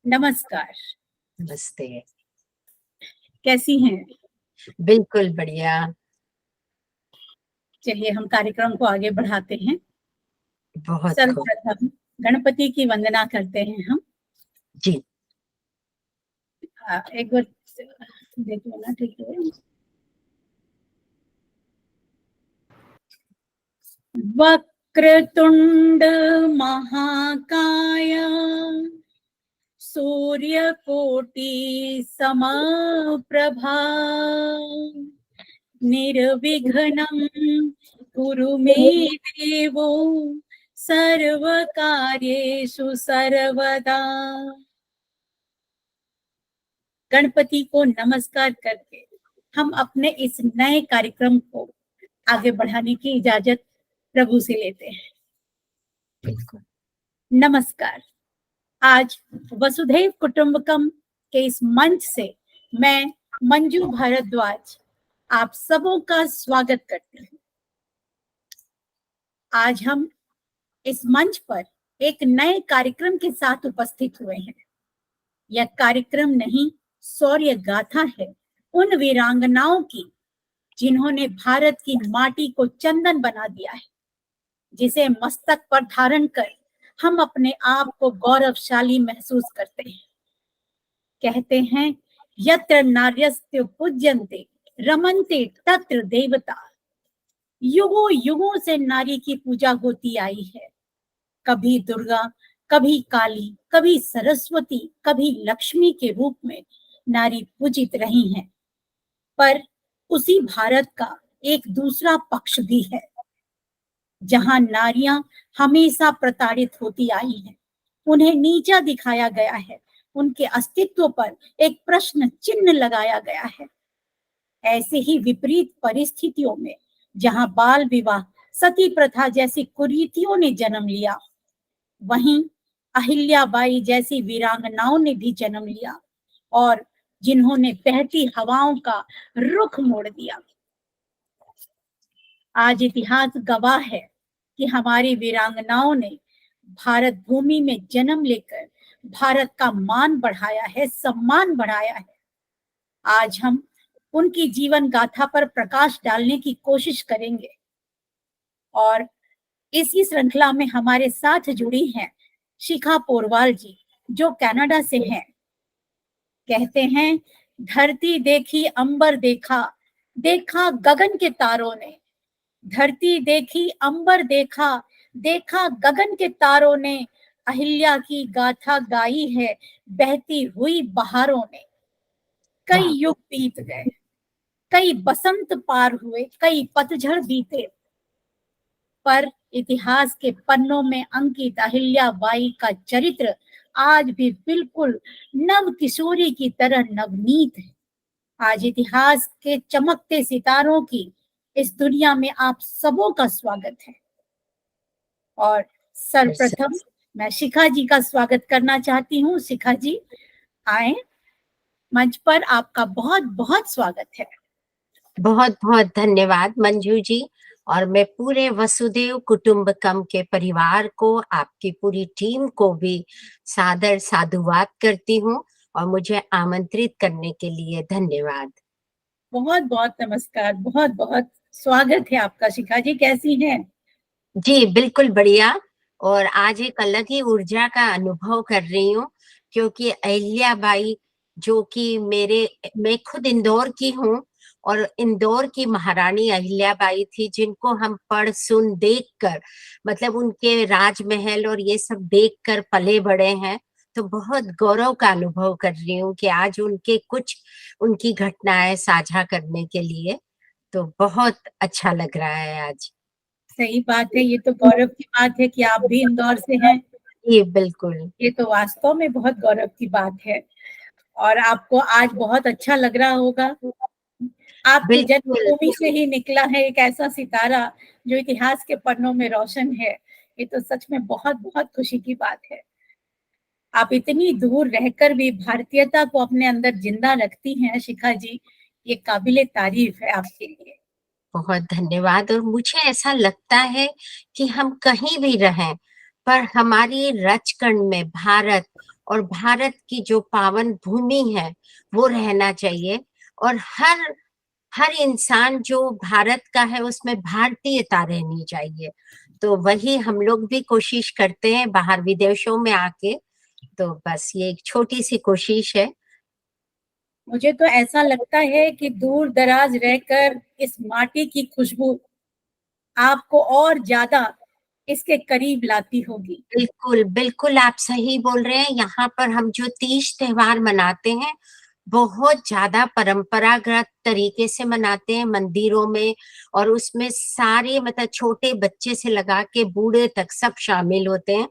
नमस्कार। नमस्ते। कैसी हैं? बिल्कुल बढ़िया। चलिए हम कार्यक्रम को आगे बढ़ाते हैं। बहुत खूब। सर्वप्रथम गणपति की वंदना करते हैं हम। जी। एक बार देखो ना, ठीक है। वक्रतुंड महाकाय सूर्यकोटि समप्रभा निर्विघ्नं कुरु मे देवो सर्वकार्येषु सर्वदा। गणपति को नमस्कार करके हम अपने इस नए कार्यक्रम को आगे बढ़ाने की इजाजत प्रभु से लेते हैं। बिल्कुल। नमस्कार। आज वसुधैव कुटुंबकम के इस मंच से मैं मंजू भारद्वाज आप सबों का स्वागत करती हूँ। आज हम इस मंच पर एक नए कार्यक्रम के साथ उपस्थित हुए हैं। यह कार्यक्रम नहीं, शौर्य गाथा है उन वीरांगनाओं की जिन्होंने भारत की माटी को चंदन बना दिया है, जिसे मस्तक पर धारण कर हम अपने आप को गौरवशाली महसूस करते हैं। कहते हैं यत्र नार्यस्त्य पूज्यन्ते रमन्ते तत्र देवता। युगों युगों से नारी की पूजा होती आई है। कभी दुर्गा, कभी काली, कभी सरस्वती, कभी लक्ष्मी के रूप में नारी पूजित रही हैं। पर उसी भारत का एक दूसरा पक्ष भी है, जहां नारियां हमेशा प्रताड़ित होती आई हैं, उन्हें नीचा दिखाया गया है, उनके अस्तित्व पर एक प्रश्न चिन्ह लगाया गया है। ऐसे ही विपरीत परिस्थितियों में जहां बाल विवाह, सती प्रथा जैसी कुरीतियों ने जन्म लिया, वहीं अहिल्याबाई जैसी वीरांगनाओं ने भी जन्म लिया और जिन्होंने बहती हवाओं का रुख मोड़ दिया। आज इतिहास गवाह है कि हमारी वीरांगनाओं ने भारत भूमि में जन्म लेकर भारत का मान बढ़ाया है, सम्मान बढ़ाया है। आज हम उनकी जीवन गाथा पर प्रकाश डालने की कोशिश करेंगे और इसी श्रृंखला में हमारे साथ जुड़ी हैं शिखा पोरवाल जी, जो कनाडा से हैं। कहते हैं धरती देखी अंबर देखा, देखा गगन के तारों ने। धरती देखी अंबर देखा, देखा गगन के तारों ने। अहिल्या की गाथा गाई है बहती हुई बहारों ने। कई युग बीत गए, कई बसंत पार हुए, कई पतझड़ बीते, पर इतिहास के पन्नों में अंकित अहिल्याबाई का चरित्र आज भी बिल्कुल नव किशोरी की तरह नवनीत है। आज इतिहास के चमकते सितारों की इस दुनिया में आप सबों का स्वागत है। और सर्वप्रथम मैं शिखा जी का स्वागत करना चाहती हूँ। शिखा जी आए मंच पर, आपका बहुत बहुत स्वागत है। बहुत बहुत धन्यवाद मंजू जी। और मैं पूरे वसुदेव कुटुंबकम के परिवार को, आपकी पूरी टीम को भी सादर साधुवाद करती हूँ और मुझे आमंत्रित करने के लिए धन्यवाद। बहुत बहुत नमस्कार, बहुत बहुत स्वागत है आपका। शिखा जी कैसी हैं? जी बिल्कुल बढ़िया। और आज एक अलग ही ऊर्जा का अनुभव कर रही हूँ, क्योंकि अहिल्याबाई जो कि मैं खुद इंदौर की हूँ और इंदौर की महारानी अहिल्याबाई थी, जिनको हम पढ़ सुन देख कर, मतलब उनके राजमहल और ये सब देख कर पले बड़े हैं। तो बहुत गौरव का अनुभव कर रही हूँ कि आज उनकी घटनाएं साझा करने के लिए, तो बहुत अच्छा लग रहा है आज। सही बात है, ये तो गौरव की बात है कि आप भी इंदौर से हैं। ये बिल्कुल, ये तो वास्तव में बहुत गौरव की बात है और आपको आज बहुत अच्छा लग रहा होगा। आपकी बिल्कुल। जन्मभूमि से ही निकला है एक ऐसा सितारा जो इतिहास के पन्नों में रोशन है। ये तो सच में बहुत बहुत खुशी की बात है। आप इतनी दूर रहकर भी भारतीयता को अपने अंदर जिंदा रखती हैं शिखा जी, ये काबिले तारीफ है आपके लिए। बहुत धन्यवाद। और मुझे ऐसा लगता है कि हम कहीं भी रहें पर हमारी रचकण में भारत और भारत की जो पावन भूमि है वो रहना चाहिए, और हर इंसान जो भारत का है उसमें भारतीयता रहनी चाहिए। तो वही हम लोग भी कोशिश करते हैं बाहर विदेशों में आके। तो बस ये एक छोटी सी कोशिश है। मुझे तो ऐसा लगता है कि दूर दराज रहकर इस माटी की खुशबू आपको और ज्यादा इसके करीब लाती होगी। बिल्कुल, बिल्कुल आप सही बोल रहे हैं। यहाँ पर हम जो तीज त्योहार मनाते हैं, बहुत ज़्यादा परंपरागत तरीके से मनाते हैं मंदिरों में, और उसमें सारे मतलब छोटे बच्चे से लगा के बूढ़े तक सब शामिल होते हैं,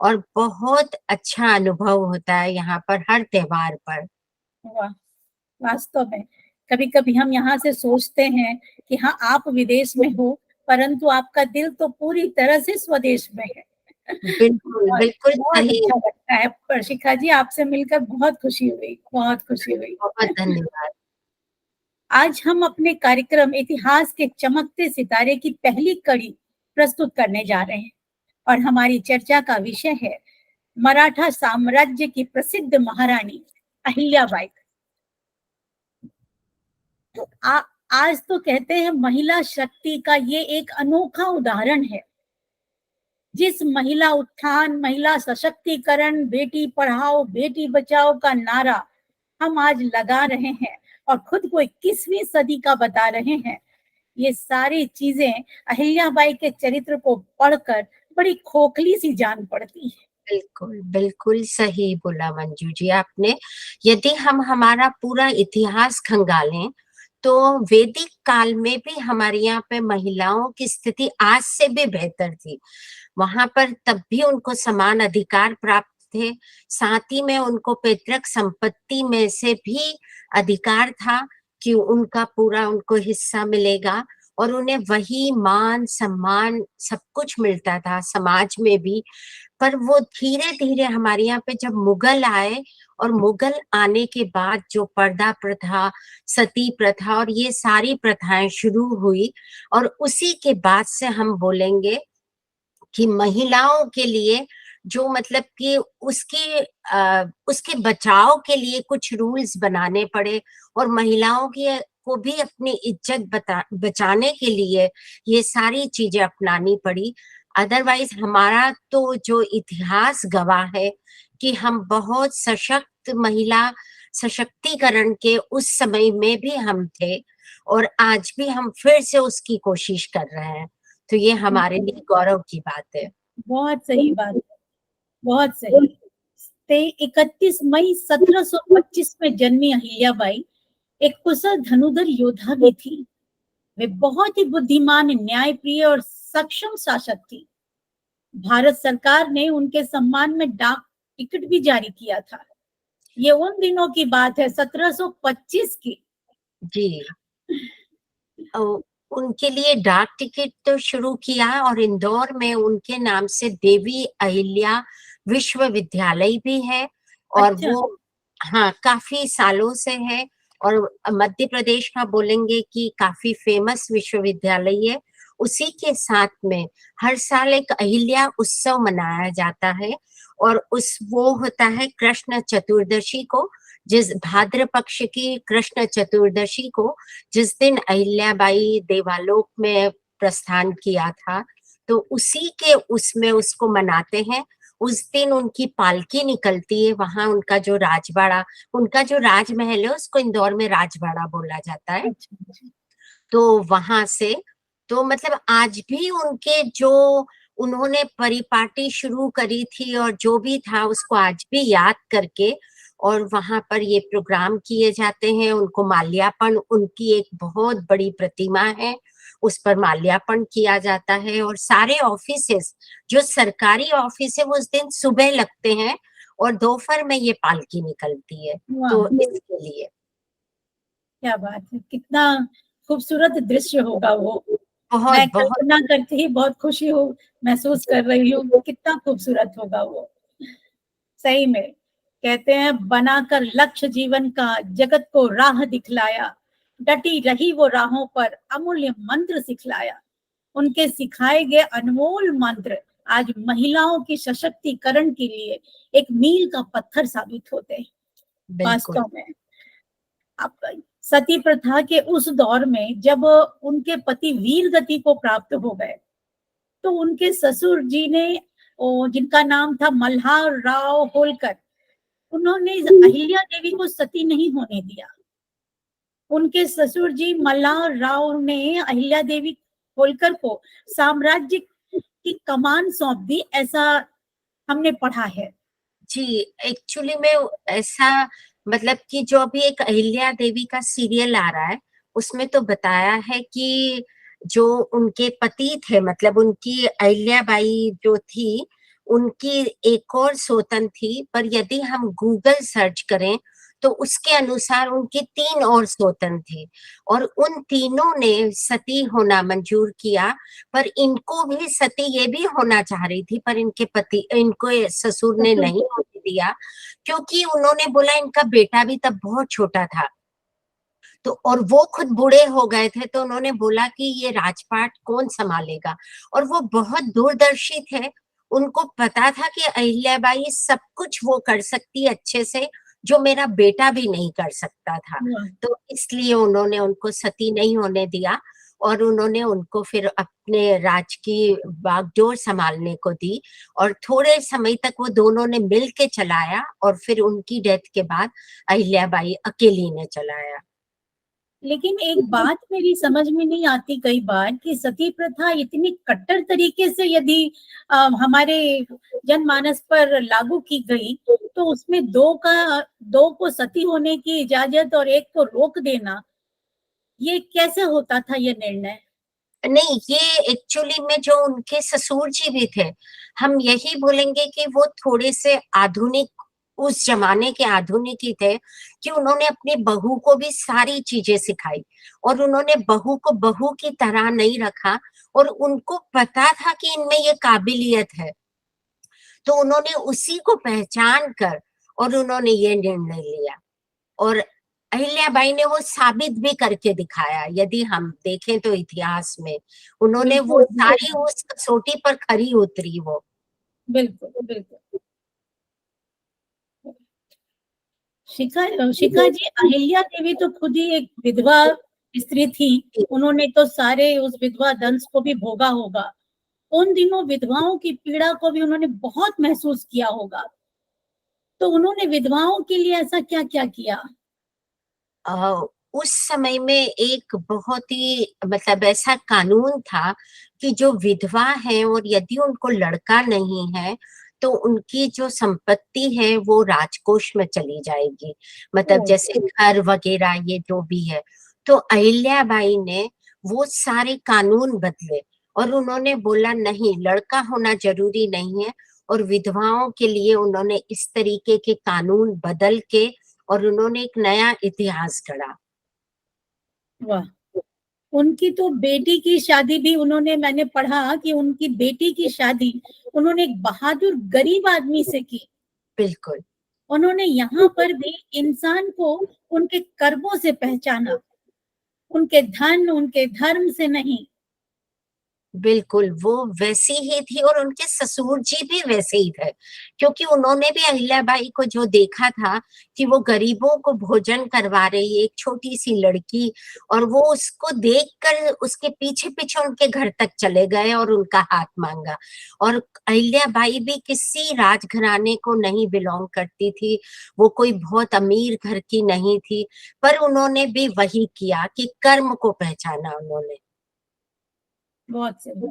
और बहुत अच्छा अनुभव होता है यहाँ पर हर त्योहार पर। वाह! वास्तव में कभी-कभी हम यहाँ से सोचते हैं कि हाँ, आप विदेश में हो, परंतु आपका दिल तो पूरी तरह से स्वदेश में है। बिल्कुल, बहुत बिल्कुल बहुत सही। अच्छा लगता है। पर शिखा जी, आपसे मिलकर बहुत खुशी हुई, बहुत खुशी हुई। बहुत धन्यवाद। आज हम अपने कार्यक्रम इतिहास के चमकते सितारे की पहली कड़ी प्रस्तुत करने जा रहे हैं, और हमारी चर्चा का विषय है मराठा साम्राज्य की प्रसिद्ध महारानी अहिल्याबाई। आ, आज तो कहते हैं महिला शक्ति का ये एक अनोखा उदाहरण है। जिस महिला उत्थान, महिला सशक्तिकरण, बेटी पढ़ाओ बेटी बचाओ का नारा हम आज लगा रहे हैं और खुद को 21वीं सदी का बता रहे हैं, ये सारी चीजें अहिल्याबाई के चरित्र को पढ़कर बड़ी खोखली सी जान पड़ती है। बिल्कुल, बिल्कुल सही बोला मंजू जी आपने। यदि हम हमारा पूरा इतिहास खंगालें, तो वैदिक काल में भी हमारे यहाँ पे महिलाओं की स्थिति आज से भी बेहतर थी। वहाँ पर तब भी उनको समान अधिकार प्राप्त थे, साथ ही में उनको पैतृक संपत्ति में से भी अधिकार था कि उनका पूरा उनको हिस्सा मिलेगा, और उन्हें वही मान-सम्मान सब कुछ मिलता था समाज में भी। पर वो धीरे-धीरे हमारे यहाँ पे जब मुगल आए, और मुगल आने के बाद जो पर्दा प्रथा, सती प्रथा और ये सारी प्रथाएँ शुरू हुई, और उसी के बाद से हम बोलेंगे कि महिलाओं के लिए जो मतलब कि उसके बचाव के लिए कुछ रूल्स बनाने पड़े, और महिलाओं की को भी अपनी इज्जत बचाने के लिए ये सारी चीजें अपनानी पड़ी। अदरवाइज हमारा तो जो इतिहास गवाह है कि हम बहुत सशक्त महिला सशक्तिकरण के उस समय में भी हम थे, और आज भी हम फिर से उसकी कोशिश कर रहे हैं। तो ये हमारे लिए गौरव की बात है। बहुत सही बात है, बहुत सही। 31 मई 1725 में जन्मी अहिल्याबाई एक कुशल धनुधर योद्धा भी थी। वे बहुत ही बुद्धिमान, न्यायप्रिय और सक्षम शासक थी। भारत सरकार ने उनके सम्मान में डाक टिकट भी जारी किया था। ये उन दिनों की बात है, 1725 की। जी। अ, उनके लिए डाक टिकट तो शुरू किया, और इंदौर में उनके नाम से देवी अहिल्या विश्वविद्यालय भी है, और अच्छा। वो हाँ, काफ़ी सालों से है, और मध्य प्रदेश का बोलेंगे कि काफ़ी फेमस विश्वविद्यालय है। उसी के साथ में हर साल एक अहिल्या उत्सव मनाया जाता है, और वो होता है कृष्ण चतुर्दशी को, जिस भाद्र पक्ष की कृष्ण चतुर्दशी को, जिस दिन अहिल्याबाई देवालोक में प्रस्थान किया था, तो उसी के उसमें उसको मनाते हैं। उस दिन उनकी पालकी निकलती है, वहाँ उनका जो राजमहल है उसको इंदौर में राजवाड़ा बोला जाता है। अच्छा, अच्छा। तो वहां से तो मतलब आज भी उनके जो उन्होंने परिपाटी शुरू करी थी और जो भी था उसको आज भी याद करके, और वहां पर ये प्रोग्राम किए जाते हैं। उनको माल्यार्पण, उनकी एक बहुत बड़ी प्रतिमा है, उस पर माल्यार्पण किया जाता है, और सारे ऑफिसेस जो सरकारी ऑफिस है वो उस दिन सुबह लगते हैं, और दोपहर में ये पालकी निकलती है। वाह, तो इसके लिए क्या बात है! कितना खूबसूरत दृश्य होगा वो। बहुत मैं बहुत कल्पना करके ही बहुत खुशी महसूस कर रही हूँ, कितना खूबसूरत होगा वो। सही में कहते हैं, बनाकर लक्ष्य जीवन का जगत को राह दिखलाया, डटी रही वो राहों पर अमूल्य मंत्र सिखलाया। उनके सिखाए गए अनमोल मंत्र आज महिलाओं के सशक्तिकरण के लिए एक मील का पत्थर साबित होते हैं। बिल्कुल। वास्तव में आप सती प्रथा के उस दौर में जब उनके पति वीर गति को प्राप्त हो गए, तो उनके ससुर जी ने, जिनका नाम था मल्हार राव होलकर, उन्होंने अहिल्या देवी को सती नहीं होने दिया। उनके ससुर जी मल्हार राव ने अहिल्या देवी होलकर को साम्राज्य की कमान सौंप दी, ऐसा हमने पढ़ा है। जी, एक्चुअली में ऐसा, मतलब कि जो अभी एक अहिल्या देवी का सीरियल आ रहा है, उसमें तो बताया है कि जो उनके पति थे, मतलब उनकी अहिल्या बाई जो थी, उनकी एक और सौतन थी, पर यदि हम गूगल सर्च करें तो उसके अनुसार उनकी 3 और सौतन थी और उन तीनों ने सती होना मंजूर किया। पर इनको भी सती ये भी होना चाह रही थी, पर इनको ससुर ने नहीं होने दिया, क्योंकि उन्होंने बोला इनका बेटा भी तब बहुत छोटा था। तो और वो खुद बूढ़े हो गए थे, तो उन्होंने बोला कि ये राजपाट कौन संभालेगा? और वो बहुत दूरदर्शी थे, उनको पता था कि अहिल्याबाई सब कुछ वो कर सकती है अच्छे से, जो मेरा बेटा भी नहीं कर सकता था। तो इसलिए उन्होंने उनको सती नहीं होने दिया और उन्होंने उनको फिर अपने राज की बागडोर संभालने को दी और थोड़े समय तक वो दोनों ने मिल के चलाया और फिर उनकी डेथ के बाद अहिल्याबाई अकेली ने चलाया। लेकिन एक बात मेरी समझ में नहीं आती कई बार कि सती प्रथा इतनी कट्टर तरीके से यदि हमारे जनमानस पर लागू की गई, तो उसमें दो को सती होने की इजाजत और एक को रोक देना, ये कैसे होता था ये निर्णय? नहीं, ये एक्चुअली में जो उनके ससुर जी भी थे, हम यही बोलेंगे कि वो थोड़े से आधुनिक, उस जमाने के आधुनिक ही थे कि उन्होंने अपनी बहू को भी सारी चीजें सिखाई और उन्होंने बहू को बहू की तरह नहीं रखा और उनको पता था कि इनमें ये काबिलियत है, तो उन्होंने उसी को पहचान कर और उन्होंने ये निर्णय लिया और अहिल्याबाई ने वो साबित भी करके दिखाया। यदि हम देखें तो इतिहास में उन्होंने वो बिल्कुल, सारी उस कसौटी पर खरी उतरी वो। बिल्कुल, बिल्कुल। शिखा जी, अहिल्या देवी तो खुद ही एक विधवा स्त्री थी। उन्होंने तो सारे उस विधवा दंश को भी भोगा होगा। उन दिनों विधवाओं की पीड़ा को भी उन्होंने बहुत महसूस किया होगा। तो उन्होंने विधवाओं के लिए ऐसा क्या-क्या किया? अ, उस समय में एक बहुत ही, मतलब ऐसा कानून था कि जो विधवा है और यदि उनको लड़का नहीं है तो उनकी जो संपत्ति है वो राजकोष में चली जाएगी, मतलब ओह! जैसे घर वगैरह ये जो भी है। तो अहिल्याबाई ने वो सारे कानून बदले और उन्होंने बोला नहीं, लड़का होना जरूरी नहीं है और विधवाओं के लिए उन्होंने इस तरीके के कानून बदल के और उन्होंने एक नया इतिहास गढ़ा। वाह! उनकी तो बेटी की शादी भी उन्होंने, मैंने पढ़ा कि उनकी बेटी की शादी उन्होंने एक बहादुर गरीब आदमी से की। बिल्कुल। उन्होंने यहाँ पर भी इंसान को उनके कर्मों से पहचाना, उनके धन, उनके धर्म से नहीं। बिल्कुल, वो वैसी ही थी और उनके ससुर जी भी वैसे ही थे, क्योंकि उन्होंने भी अहिल्याबाई को जो देखा था कि वो गरीबों को भोजन करवा रही है, एक छोटी-सी लड़की, और वो उसको देखकर उसके पीछे-पीछे उनके घर तक चले गए और उनका हाथ माँगा। और अहिल्याबाई भी किसी राजघराने को नहीं बिलॉन्ग करती थी, वो कोई बहुत अमीर घर की नहीं थी, पर उन्होंने भी वही किया कि कर्म को पहचाना उन्होंने। बहुत सही।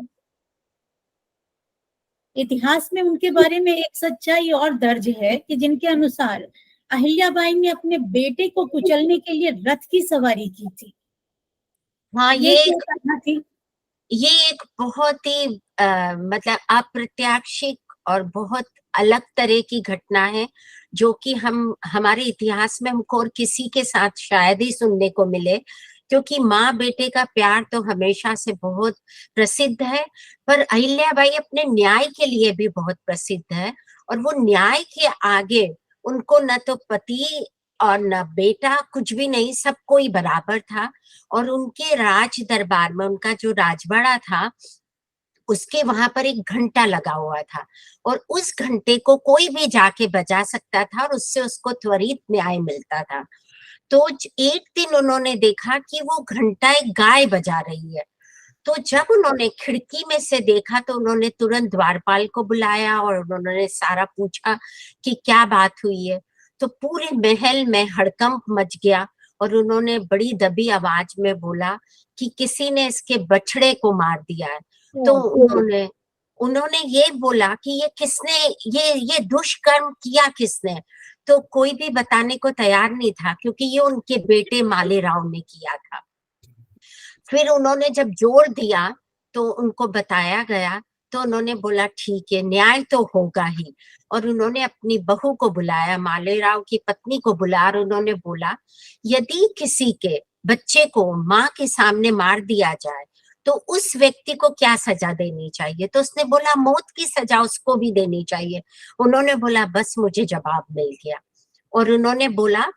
इतिहास में उनके बारे में एक सच्चाई और दर्ज है कि जिनके अनुसार अहिल्याबाई ने अपने बेटे को कुचलने के लिए रथ की सवारी की थी। हाँ, ये क्यों करना थी? ये एक बहुत ही मतलब अप्रत्याशित और बहुत अलग तरह की घटना है, जो कि हम हमारे इतिहास में हमको और किसी के साथ शायद ही सुनने को मिले, क्योंकि माँ-बेटे का प्यार तो हमेशा से बहुत प्रसिद्ध है, पर अहिल्याबाई अपने न्याय के लिए भी बहुत प्रसिद्ध है और वो न्याय के आगे उनको न तो पति और न बेटा, कुछ भी नहीं, सब कोई बराबर था। और उनके राज दरबार में उनका जो राजवाड़ा था, उसके वहां पर एक घंटा लगा हुआ था और उस घंटे को कोई भी जाके बजा सकता था और उससे उसको त्वरित न्याय मिलता था। तो एक दिन उन्होंने देखा कि वो घंटा एक गाय बजा रही है। तो जब उन्होंने खिड़की में से देखा तो उन्होंने तुरंत द्वारपाल को बुलाया और उन्होंने सारा पूछा कि क्या बात हुई है। तो पूरे महल में हड़कंप मच गया और उन्होंने बड़ी दबी आवाज में बोला कि किसी ने इसके बछड़े को मार दिया है। तो उन्होंने उन्होंने ये बोला कि ये किसने, ये दुष्कर्म किया किसने। तो कोई भी बताने को तैयार नहीं था क्योंकि ये उनके बेटे मालेराव ने किया था। फिर उन्होंने जब जोर दिया तो उनको बताया गया, तो उन्होंने बोला ठीक है, न्याय तो होगा ही। और उन्होंने अपनी बहू को बुलाया, मालेराव की पत्नी को बुलाया और उन्होंने बोला यदि किसी के बच्चे को माँ के सामने मार दिया जाए तो उस व्यक्ति को क्या सजा देनी चाहिए। तो उसने बोला मौत की सजा उसको भी देनी चाहिए। उन्होंने बोला बस मुझे जवाब मिल गया। और उन्होंने बोला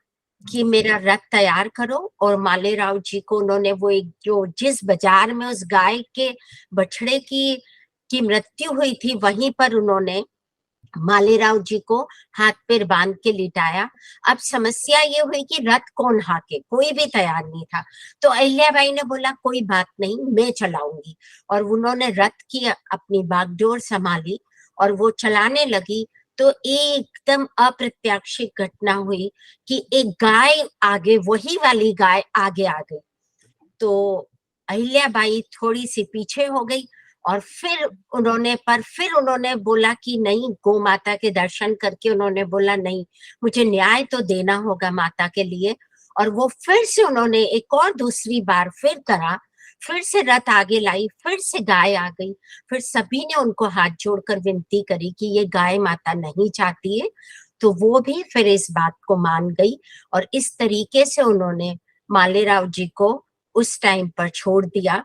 कि मेरा रथ तैयार करो और मालेराव जी को उन्होंने वो एक जो जिस बाजार में उस गाय के बछड़े की मृत्यु हुई थी वहीं पर उन्होंने मालेराव जी को हाथ पैर बांध के लिटाया। अब समस्या ये हुई कि रथ कौन हाके, कोई भी तैयार नहीं था। तो अहिल्याबाई ने बोला कोई बात नहीं, मैं चलाऊंगी। और उन्होंने रथ की अपनी बागडोर संभाली और वो चलाने लगी। तो एकदम अप्रत्याशित घटना हुई कि एक गाय आगे, वही वाली गाय आगे आ गई। तो अहिल्याबाई थोड़ी सी पीछे हो गई और फिर उन्होंने बोला कि नहीं, गौ माता के दर्शन करके उन्होंने बोला नहीं, मुझे न्याय तो देना होगा माता के लिए। और वो फिर से उन्होंने एक और दूसरी बार फिर करा, फिर से रथ आगे लाई, फिर से गाय आ गई। फिर सभी ने उनको हाथ जोड़कर विनती करी कि ये गाय माता नहीं चाहती है। तो वो भी फिर इस बात को मान गई और इस तरीके से उन्होंने मालेराव जी को उस टाइम पर छोड़ दिया।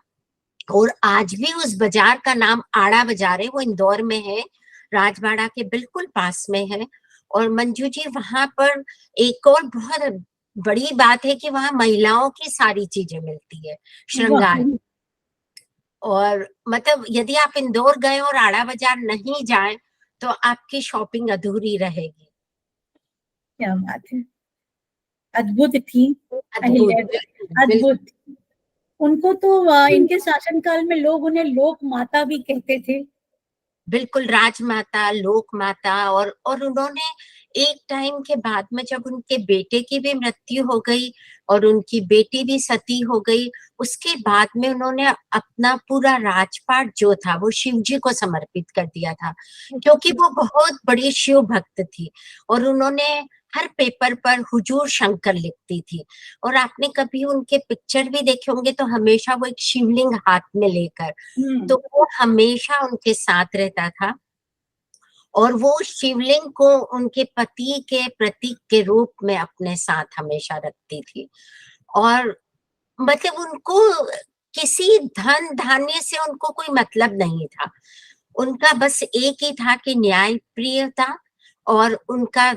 और आज भी उस बाजार का नाम आड़ा बाजार है, वो इंदौर में है, राजवाड़ा के बिल्कुल पास में है। और मंजू जी वहां पर एक और बहुत बड़ी बात है कि वहां महिलाओं की सारी चीजें मिलती है, श्रृंगार। और मतलब यदि आप इंदौर गए और आड़ा बाजार नहीं जाए तो आपकी शॉपिंग अधूरी रहेगी। क्या बात है, अद्भुत थी अद्भुत, अहिल्याबाई, बिल्कुल। अद्भुत। उनको तो इनके शासनकाल में लोग उन्हें लोक माता भी कहते थे। बिल्कुल राजमाता, लोक माता। और उन्होंने एक टाइम के बाद में जब उनके बेटे की भी मृत्यु हो गई और उनकी बेटी भी सती हो गई, उसके बाद में उन्होंने अपना पूरा राजपाट जो था वो शिव जी को समर्पित कर दिया था, क्योंकि वो बहुत बड़ी शिव भक्त थी। और उन्होंने हर पेपर पर हुजूर शंकर लिखती थी। और आपने कभी उनके पिक्चर भी देखे होंगे तो हमेशा वो एक शिवलिंग हाथ में लेकर, तो वो हमेशा उनके साथ रहता था। और वो शिवलिंग को उनके पति के प्रतीक के रूप में अपने साथ हमेशा रखती थी। और मतलब उनको किसी धन धान्य से उनको कोई मतलब नहीं था। उनका बस एक ही था कि न्याय प्रिय था और उनका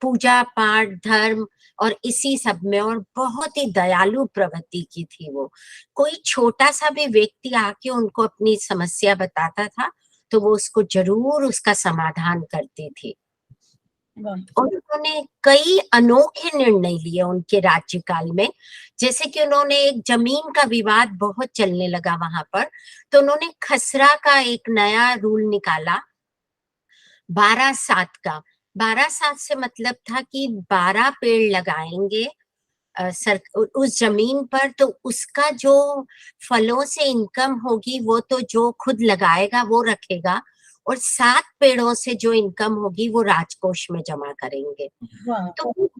पूजा पाठ धर्म और इसी सब में, और बहुत ही दयालु प्रवृत्ति की थी वो। कोई छोटा सा भी व्यक्ति आके उनको अपनी समस्या बताता था तो वो उसको जरूर उसका समाधान करती थी। और उन्होंने कई अनोखे निर्णय लिए उनके राज्यकाल में। जैसे कि उन्होंने एक जमीन का विवाद बहुत चलने लगा वहां पर, तो उन्होंने खसरा का एक नया रूल निकाला, 12/7 का। 12/7 से मतलब था कि 12 पेड़ लगाएंगे उस जमीन पर, तो उसका जो फलों से इनकम होगी वो तो जो खुद लगाएगा वो रखेगा, और 7 पेड़ों से जो इनकम होगी वो राजकोष में जमा करेंगे। तो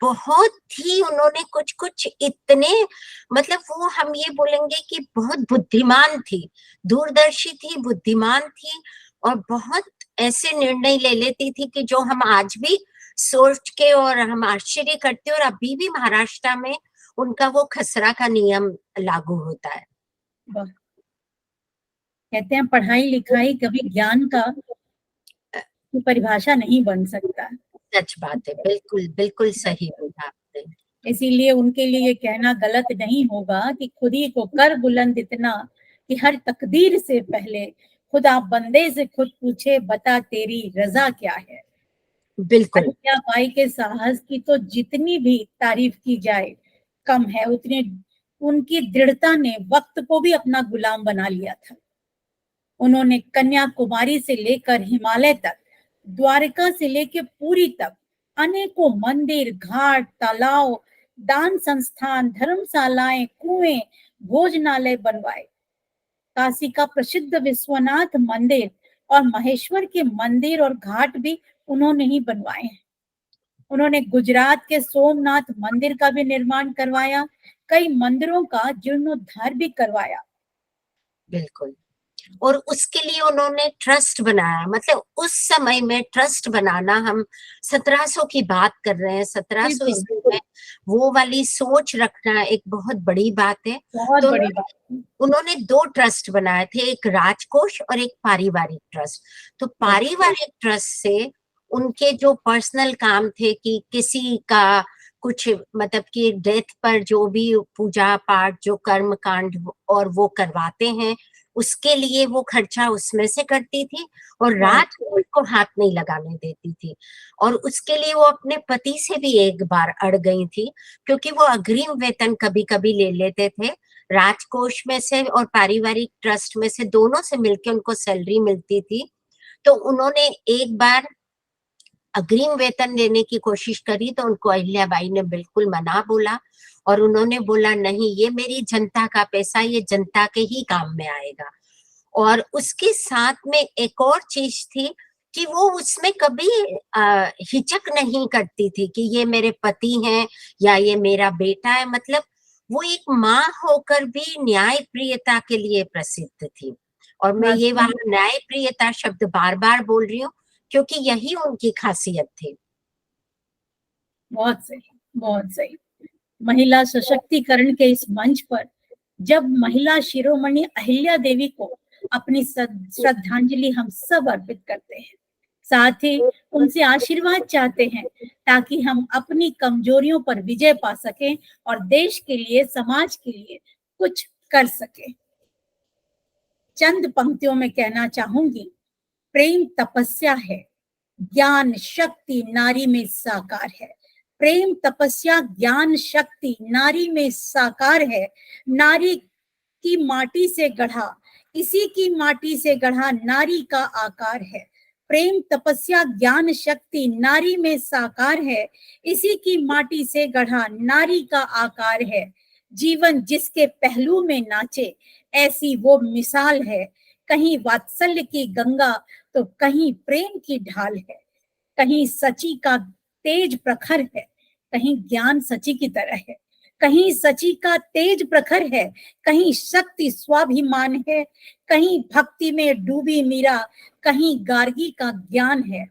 बहुत ही उन्होंने कुछ कुछ इतने, मतलब वो हम ये बोलेंगे कि बहुत बुद्धिमान थी, दूरदर्शी थी, बुद्धिमान थी। और बहुत ऐसे निर्णय ले लेती थी कि जो हम आज भी सोच के और हम आश्चर्य करते हैं। और अभी भी महाराष्ट्र में उनका वो खसरा का नियम लागू होता है। कहते हैं पढ़ाई लिखाई कभी ज्ञान का परिभाषा नहीं बन सकता। सच बात है, बिल्कुल बिल्कुल सही बोला आपने। इसीलिए उनके लिए ये कहना गलत नहीं होगा कि खुद ही को कर बुलंद इतना कि हर तकदीर से पहले खुदा बंदे से खुद पूछे, बता तेरी रजा क्या है। बिल्कुल। अहिल्याबाई के साहस की तो जितनी भी तारीफ की जाए कम है, उतने उनकी दृढ़ता ने वक्त को भी अपना गुलाम बना लिया था। उन्होंने कन्याकुमारी से लेकर हिमालय तक, द्वारका से लेकर पुरी तक अनेकों मंदिर, घाट, तालाब, दान संस्थान, धर्मशालाएं, कुएं, भोजनालय बनवाए। काशी का प्रसिद्ध विश्वनाथ मंदिर और महेश्वर के मंदिर और घाट भी उन्होंने ही बनवाए हैं। उन्होंने गुजरात के सोमनाथ मंदिर का भी निर्माण करवाया, कई मंदिरों का जीर्णोद्धार भी करवाया। बिल्कुल। और उसके लिए उन्होंने ट्रस्ट बनाया, मतलब उस समय में ट्रस्ट बनाना, हम 1700 की बात कर रहे हैं, 1700 बिल्कुल, ईस्वी में वो वाली सोच रखना एक बहुत बड़ी बात है। बहुत तो बड़ी बात। उन्होंने 2 ट्रस्ट बनाए थे, एक राजकोष और एक पारिवारिक ट्रस्ट। तो पारिवारिक ट्रस्ट से उनके जो पर्सनल काम थे कि किसी का कुछ, मतलब कि डेथ पर जो भी पूजा पाठ, जो कर्म कांड और वो करवाते हैं, उसके लिए वो खर्चा उसमें से करती थी, और राजकोष को हाथ नहीं लगाने देती थी। और उसके लिए वो अपने पति से भी एक बार अड़ गई थी, क्योंकि वो अग्रिम वेतन कभी-कभी ले लेते थे। राजकोष में से और पारिवारिक ट्रस्ट में से, दोनों से मिलके उनको सैलरी मिलती थी। तो उन्होंने एक बार अग्रिम वेतन देने की कोशिश करी, तो उनको अहिल्याबाई ने बिल्कुल मना बोला, और उन्होंने बोला नहीं, ये मेरी जनता का पैसा, ये जनता के ही काम में आएगा। और उसके साथ में एक और चीज थी कि वो उसमें कभी हिचक नहीं करती थी कि ये मेरे पति हैं या ये मेरा बेटा है। मतलब वो एक माँ होकर भी न्यायप्रियता के लिए प्रसिद्ध थी। और मैं ये वहां न्यायप्रियता शब्द बार बार बोल रही हूँ, क्योंकि यही उनकी खासियत थी। बहुत सही, बहुत सही। महिला सशक्तिकरण के इस मंच पर जब महिला शिरोमणि अहिल्या देवी को अपनी श्रद्धांजलि हम सब अर्पित करते हैं, साथ ही उनसे आशीर्वाद चाहते हैं ताकि हम अपनी कमजोरियों पर विजय पा सकें और देश के लिए, समाज के लिए कुछ कर सकें। चंद पंक्तियों में कहना चाहूंगी, प्रेम तपस्या है, ज्ञान शक्ति नारी में साकार है। प्रेम तपस्या ज्ञान शक्ति नारी में साकार है। नारी की माटी से गढ़ा, इसी की माटी से गढ़ा नारी का आकार है। प्रेम तपस्या ज्ञान शक्ति नारी में साकार है, इसी की माटी से गढ़ा नारी का आकार है। जीवन जिसके पहलू में नाचे, ऐसी वो मिसाल है। कहीं वात्सल्य की गंगा तो कहीं प्रेम की ढाल है। कहीं सची का तेज प्रखर है, कहीं ज्ञान सची की तरह है। कहीं सची का तेज प्रखर है, कहीं शक्ति स्वाभिमान है। कहीं भक्ति में डूबी मीरा, कहीं गार्गी का ज्ञान है।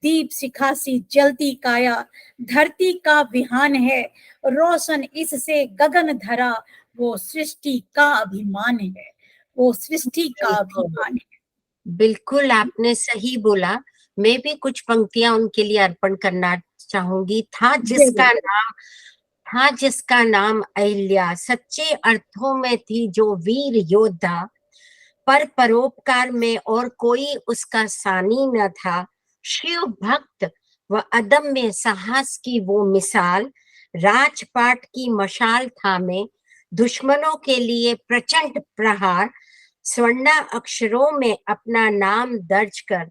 दीप शिखा सी जलती काया, धरती का विहान है। रोशन इससे गगन धरा, वो सृष्टि का अभिमान है। वो सृष्टि का अभिमान है। बिल्कुल आपने सही बोला। मैं भी कुछ पंक्तियां उनके लिए अर्पण करना चाहूंगी। था जिसका नाम अहिल्या, सच्चे अर्थों में थी जो वीर योद्धा, पर परोपकार में और कोई उसका सानी न था। शिव भक्त व अदम्य साहस की वो मिसाल, राजपाट की मशाल थामे, दुश्मनों के लिए प्रचंड प्रहार, स्वर्ण अक्षरों में अपना नाम दर्ज कर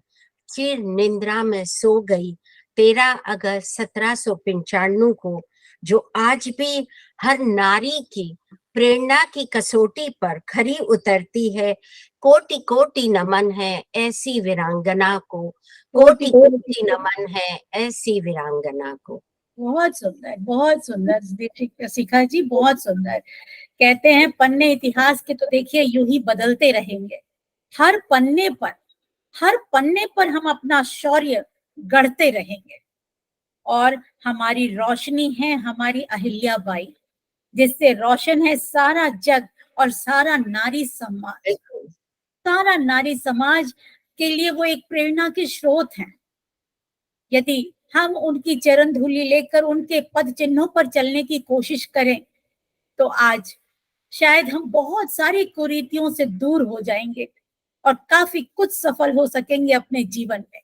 चिर निंद्रा में सो गई 13 अगस्त 1795 को, जो आज भी हर नारी की प्रेरणा की कसौटी पर खरी उतरती है। कोटि कोटि नमन है ऐसी वीरांगना को, कोटि कोटि नमन है ऐसी वीरांगना को। बहुत सुंदर, बहुत सुंदर शिखा जी, बहुत सुंदर। कहते हैं पन्ने इतिहास के तो देखिए यूं ही बदलते रहेंगे। हर पन्ने पर, हर पन्ने पर हम अपना शौर्य गढ़ते रहेंगे। और हमारी रोशनी है हमारी अहिल्याबाई, जिससे रोशन है सारा जग और सारा नारी समाज। सारा नारी समाज के लिए वो एक प्रेरणा के स्रोत हैं। यदि हम उनकी चरण धूलि लेकर उनके पद चिन्हों पर चलने की कोशिश करें, तो आज शायद हम बहुत सारी कुरीतियों से दूर हो जाएंगे और काफी कुछ सफल हो सकेंगे अपने जीवन में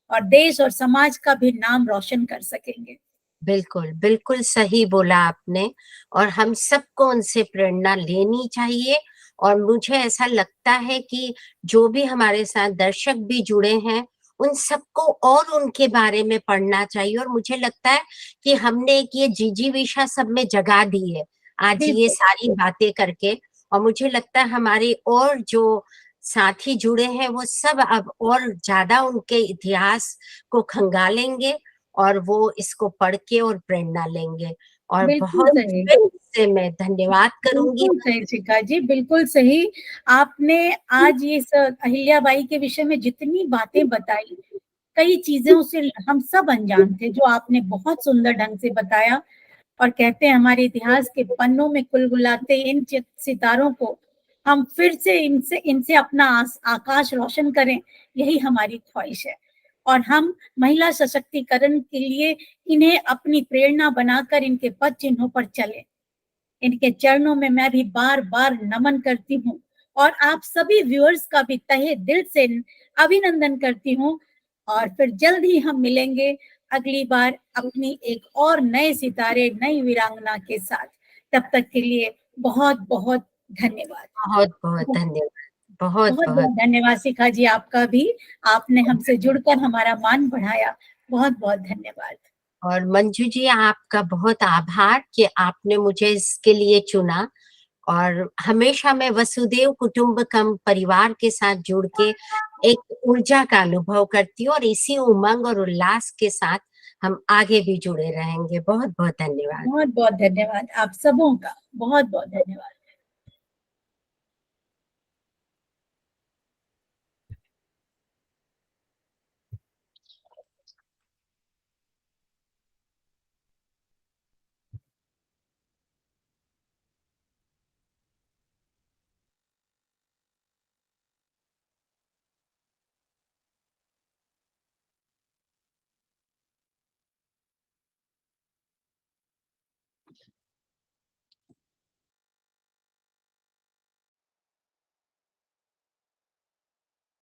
और देश और समाज का भी नाम रोशन कर सकेंगे। बिल्कुल, बिल्कुल सही बोला आपने और हम सबको उनसे प्रेरणा लेनी चाहिए और मुझे ऐसा लगता है कि जो भी हमारे साथ दर्शक भी जुड़े हैं, उन सबको और उनके बारे में पढ़ना चाहिए और मुझे लगता है कि हमने एक ये जिजीविषा सब में जगा दी है, आज ये बिल्कुल, सारी बातें करके और मुझे लगता है हमारे और जो साथी जुड़े हैं, वो सब अब और ज़्यादा उनके इतिहास को खंगालेंगे और वो इसको पढ़ के और प्रेरणा लेंगे और बिल्कुल बहुत सही। फिर से मैं धन्यवाद करूँगी। बिल्कुल सही शिखा जी, बिल्कुल सही। आपने आज ये अहिल्याबाई के विषय में जितनी बातें बताई, कई चीज़ों से हम सब अनजान थे, जो आपने बहुत सुंदर ढंग से बताया और कहते हैं हमारे इतिहास के पन्नों में कुलकुलाते इन सितारों को हम फिर से इनसे इनसे अपना आकाश रोशन करें, यही हमारी ख्वाहिश है। और हम महिला सशक्तिकरण के लिए इन्हें अपनी प्रेरणा बनाकर इनके पद चिन्हों पर चलें। इनके चरणों में मैं भी बार-बार नमन करती हूँ और आप सभी व्यूअर्स का भी तहे दिल से अभिनंदन करती हूँ और फिर जल्द ही हम मिलेंगे अगली बार अपनी एक और नए सितारे, नई वीरांगना के साथ। तब तक के लिए बहुत-बहुत धन्यवाद। बहुत-बहुत धन्यवाद। बहुत-बहुत बहुत-बहुत धन्यवाद शिखा जी आपका भी। आपने हमसे जुड़कर हमारा मान बढ़ाया। बहुत-बहुत धन्यवाद। और मंजू जी आपका बहुत आभार कि आपने मुझे इसके लिए चुना और हमेशा मैं वसुधैव कुटुंबकम परिवार के साथ जुड़ के एक ऊर्जा का अनुभव करती हूँ और इसी उमंग और उल्लास के साथ हम आगे भी जुड़े रहेंगे। बहुत-बहुत धन्यवाद। बहुत-बहुत धन्यवाद आप सबों का। बहुत-बहुत धन्यवाद।